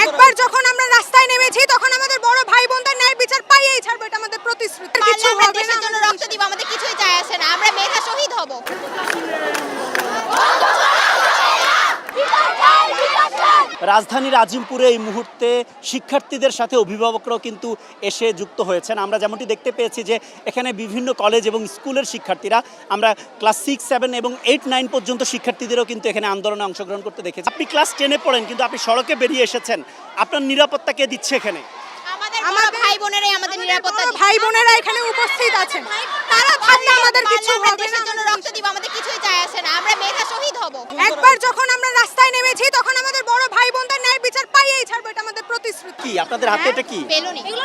একবার যখন আমরা রাস্তায় নেমেছি তখন আমাদের বড় ভাই বোনদের ন্যায় বিচার পাইয়েই ছাড়বো, এটা আমাদের প্রতিশ্রুতি। কিছু আমরা হবে না, দেশের জন্য রক্ত দিব, আমাদের কিছুই যায় আসে না, আমরা মেধা শহীদ হব। রাজধানীর আজিমপুরে এই মুহূর্তে শিক্ষার্থীদের সাথে অভিভাবকরাও কিন্তু এসে যুক্ত হয়েছেন। আমরা যেমনটি দেখতে পেয়েছি যে এখানে বিভিন্ন কলেজ এবং স্কুলের শিক্ষার্থীরা, আমরা ক্লাস 6, 7 এবং 8, 9 পর্যন্ত শিক্ষার্থীদেরও কিন্তু এখানে আন্দোলনে অংশগ্রহণ করতে দেখেছি। আপনি ক্লাস 10-এ পড়েন কিন্তু আপনি সড়কে বেরিয়ে এসেছেন, আপনার নিরাপত্তা কে দিচ্ছে এখানে? আমাদের ভাই বোনেরাই আমাদের নিরাপত্তা দিচ্ছে। ভাই বোনেরা এখানে উপস্থিত আছেন, তারা থাকলে আমাদের কিছু আমরা হবে না। দেশের জন্য রক্ত দিব, আমাদের কিছুই যায় আসে না, আমরা মেধা শহীদ হব। একবার যখন আমরা রাস্তায় নেমেছি তখন আমাদের বড় ভাই বোনদের ন্যায় বিচার পাইয়েই ছাড়বো, এটা আমাদের প্রতিশ্রুতি। কি আপনাদের হাতে এটা কি? বেলুনি। এগুলো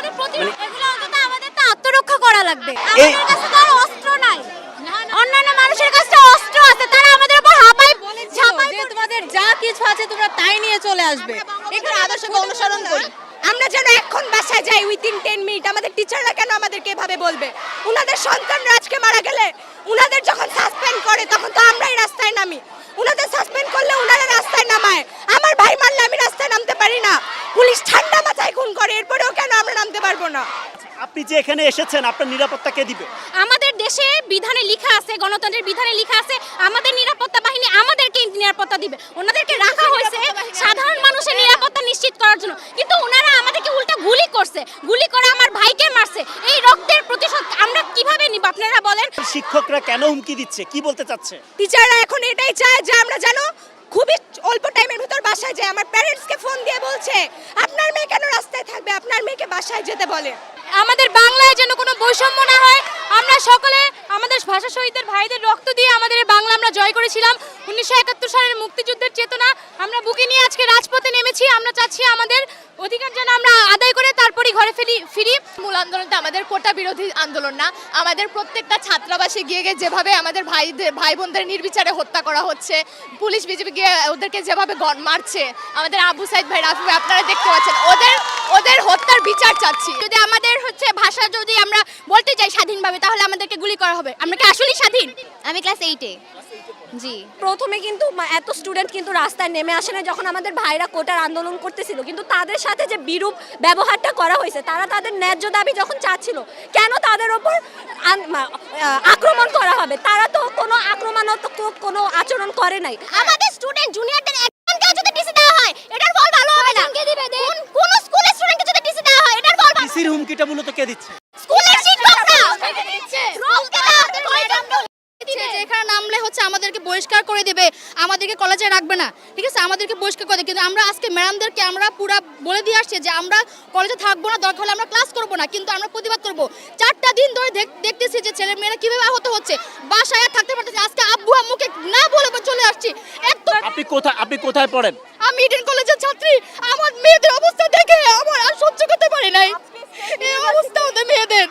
অন্তত আমাদের তো আত্মরক্ষা করা লাগবে। আমাদের কাছে তো আর অস্ত্র নাই, অন্যান্য মানুষের কাছে অস্ত্র আছে, তারা আমাদের উপর ঝাঁপাই যে তোমাদের যা কিছু আছে তোমরা তাই নিয়ে চলে আসবে। এগুলো আদর্শকে অনুসরণ করি। আমরা যেন এখন বাসায় যাই উইথিন 10 মিনিট, আমাদের টিচাররা কেন আমাদেরকে এভাবে বলবে? উনাদের সন্তানরা আজকে মারা গেলে উনাদের যখন সাসপেন্ড করে তখন তো আমরাই রাস্তায় নামি, উনাদের সাসপেন্ড করলে উনারা রাস্তায় নামায়। আমার ভাই মারলে আমি রাস্তায় নামতে পারি না, পুলিশ ঠান্ডা মাথায় খুন করে, এরপরেও কেন আমরা নামতে পারবো না? আপনি যে এখানে এসেছেন আপনার নিরাপত্তা কে দিবে? আমাদের দেশে বিধানে লেখা আছে, গণতন্ত্রের বিধানে লেখা আছে আমাদের নিরাপত্তা বাহিনী আমাদেরকে নিরাপত্তা দিবে। ওনাদেরকে রাখা হয়েছে সাধারণ মানুষের নিরাপত্তা নিশ্চিত করার জন্য, কিন্তু ওনারা আমাদেরকে উল্টা গুলি করছে, গুলি করে আমার ভাইকে মারছে। এই রক্তের প্রতিশোধ আমরা কিভাবে নিব আপনারা বলেন? শিক্ষকরা কেন হুমকি দিচ্ছে, কি বলতে চাচ্ছে? টিচাররা এখন এটাই চায় যে আমরা জানো খুবই অল্প টাইমের ভিতর বাসায় যাই। আমার প্যারেন্টসকে ফোন দিয়ে বলছে আপনার মেয়ে কেন রাস্তায় থাকবে, আপনার মেয়েকে বাসায় যেতে বলে। আমাদের বাংলায় যেন কোনো বৈষম্য না হয়। আমরা সকলে আমাদের ভাষা শহীদদের ভাইদের রক্ত দিয়ে আমাদের এই বাংলা আমরা জয় করেছিলাম। 1971 সালের মুক্তিযুদ্ধের চেতনা আমরা বুকে নিয়ে আজকে রাজপথে নেমেছি। আমরা চাচ্ছি আমাদের অধিকার যেন আমরা আদায় করে তারপরই ঘরে ফিরি। মূল আন্দোলনটা আমাদের কোটা বিরোধী আন্দোলন না, আমাদের প্রত্যেকটা ছাত্রাবাসে গিয়ে গিয়ে যেভাবে আমাদের ভাই বোনদের নির্বিচারে হত্যা করা হচ্ছে, পুলিশ বিজেপি গিয়ে ওদেরকে যেভাবে মারছে, আমাদের আবু সাইদ ভাই, রাফি ভাই আপনারা দেখতে পাচ্ছেন, ওদের হত্যার বিচার চাচ্ছি। যদি আমাদের ভাষা যদি আমরা বলতে চাই স্বাধীনভাবে, তাহলে আমাদেরকে গুলি করা হবে। আমরা কি আসলেই স্বাধীন? আমি ক্লাস 8-এ। জি, প্রথমে কিন্তু এত স্টুডেন্ট কিন্তু রাস্তায় নেমে আসে না যখন আমাদের ভাইরা কোটার আন্দোলন করতেছিল, কিন্তু তাদের সাথে যে বিরূপ ব্যবহারটা করা হয়েছে, তারা তাদের ন্যায্য দাবি যখন চাচ্ছিল, কেন তাদের ওপর আক্রমণ করা হবে? তারা তো কোনো আক্রমণাত্মক কোনো আচরণ করে নাই। আমাদের স্টুডেন্ট জুনিয়রদের একজনকে যদি টিসি দেওয়া হয়, এটার ফল ভালো হবে না। কোন স্কুলের স্টুডেন্টকে যদি টিসি দেওয়া হয়, এটার ফল ভালো। ডিসির হুমকিটা মূলত কে দিচ্ছে? স্কুলের শিক্ষকরা এখানে নামলে আমাদেরকে বহিষ্কার করে দেবে, আমাদেরকে কলেজে রাখবে না, ঠিক আছে, আমাদেরকে বহিষ্কার করে দেবে। কিন্তু আমরা আজকে ম্যাডামদেরকে আমরা পুরো বলে দিয়ে আসছি যে আমরা কলেজে থাকবো না, দরকার হলে আমরা ক্লাস করবো না, কিন্তু আমরা প্রতিবাদ করবো। 4টা দিন ধরে দেখতেছি যে ছেলে মেয়েরা কিভাবে আহত হচ্ছে, বাসায় থাকতে পারতেছে। আজকে আব্বু আম্মুকে না বলে চলে আসছি। আপনি কোথায় পড়েন? আমি ইডেন কলেজের ছাত্রী, আমার মেয়েদের অবস্থা দেখে আমার আর সহ্য করতে পারি নাই। এই অবস্থা আমাদের মেয়েদের।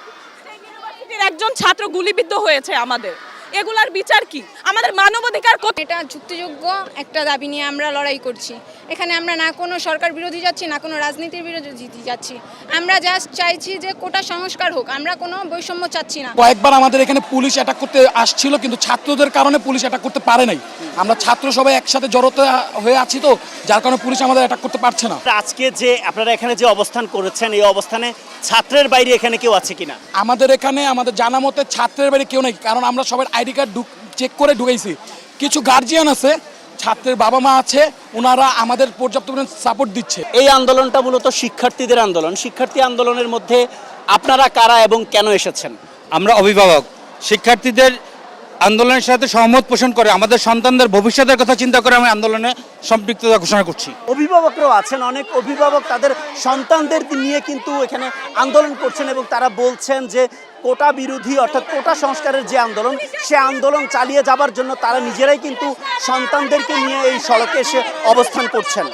একজন ছাত্র গুলিবিদ্ধ হয়েছে, আমাদের এগুলার বিচার কি? আমাদের মানবাধিকার এটা যুক্তিযোগ্য একটা দাবি নিয়ে আমরা লড়াই করছি। এখানে আমরা না কোনো সরকার বিরোধী যাচ্ছি, না কোনো রাজনীতির বিরোধী যাচ্ছি। আমরা জাস্ট চাইছি যে কোটা সংস্কার হোক, আমরা কোনো বৈষম্য চাচ্ছি না। কয়েকবার আমাদের এখানে পুলিশ অ্যাটাক করতে আসছিল, কিন্তু ছাত্রদের কারণে পুলিশ অ্যাটাক করতে পারে নাই। আমরা ছাত্র সবাই একসাথে জড়োতে হয়ে আছি, তো যার কারণে পুলিশ আমাদের অ্যাটাক করতে পারছে না। আজকে যে আপনারা এখানে যে অবস্থান করেছেন, এই অবস্থানে ছাত্রের বাইরে এখানে কেউ আছে কিনা? আমাদের এখানে আমাদের জানা মতে ছাত্রের বাইরে কেউ নেই, কারণ আমরা সবাই আইডি কার্ড চেক করে ঢুকেছি। কিছু গার্জিয়ান আছে, ছাত্রের বাবা মা আছে, ওনারা আমাদের পর্যাপ্ত সাপোর্ট দিচ্ছে। এই আন্দোলনটা মূলত শিক্ষার্থীদের আন্দোলন। শিক্ষার্থী আন্দোলনের মধ্যে আপনারা কারা এবং কেন এসেছেন? আমরা অভিভাবক, শিক্ষার্থীদের আন্দোলনের সাথে সহমত পোষণ করে আমাদের সন্তানদের ভবিষ্যতের কথা চিন্তা করে আমি আন্দোলনে সম্পৃক্ততা ঘোষণা করছি। অভিভাবকরাও আছেন, অনেক অভিভাবক তাদের সন্তানদের নিয়ে কিন্তু এখানে আন্দোলন করছেন এবং তারা বলছেন যে কোটা বিরোধী অর্থাৎ কোটা সংস্কারের যে আন্দোলন, সে আন্দোলন চালিয়ে যাবার জন্য তারা নিজেরাই কিন্তু সন্তানদেরকে নিয়ে এই সড়কে এসে অবস্থান করছেন।